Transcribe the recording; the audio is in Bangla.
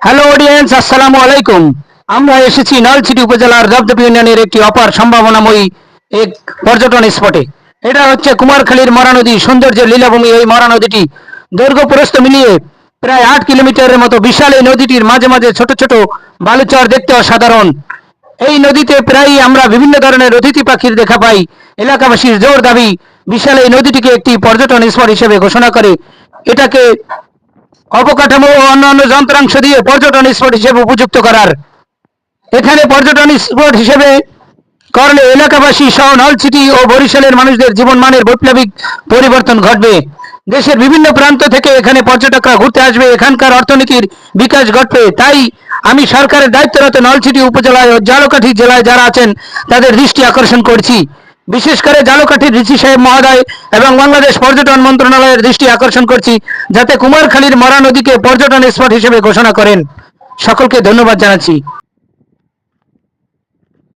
হ্যালো অডিয়েন্স, আসসালামু আলাইকুম। আমরা এসেছি নলছিটি উপজেলার দপদপ ইউনিয়নের একটি অপার সম্ভাবনাময়ী এক পর্যটন স্পটে। এটা হচ্ছে কুমারখালীর মরা নদী, সৌন্দর্যের লীলাভূমি। এই মরা নদীটি দৈর্ঘ্য প্রস্থ মিলিয়ে প্রায় 8 কিলোমিটারের মতো বিশাল। এই নদীটির মাঝে মাঝে ছোট ছোট বালুচর দেখতে অসাধারণ। এই নদীতে প্রায়ই আমরা বিভিন্ন ধরনের অতিথি পাখির দেখা পাই। এলাকাবাসীর জোর দাবি, বিশাল এই নদীটিকে একটি পর্যটন স্পট হিসেবে ঘোষণা করে এটাকে অবকাঠামো ও অন্যান্য যন্ত্রাংশ দিয়ে পর্যটন স্পট হিসেবে উপযুক্ত করার। এখানে পর্যটন স্পট হিসেবে করলে এলাকাবাসী সহ নলছিটি ও বরিশালের মানুষদের জীবনমানের বৈপ্লবিক পরিবর্তন ঘটবে। দেশের বিভিন্ন প্রান্ত থেকে এখানে পর্যটকরা ঘুরতে আসবে, এখানকার অর্থনীতির বিকাশ ঘটবে। তাই আমি সরকারের দায়িত্বরত নলছিটি উপজেলায় ও ঝালকাঠি জেলায় যারা আছেন তাদের দৃষ্টি আকর্ষণ করছি। বিশেষ করে ঝালকাঠির রিচি সাহেব মহোদয় এবং বাংলাদেশ পর্যটন মন্ত্রণালয়ের দৃষ্টি আকর্ষণ করছি, যাতে কুমারখালীর মরা নদীকে পর্যটন স্পট হিসেবে ঘোষণা করেন। সকলকে ধন্যবাদ জানাচ্ছি।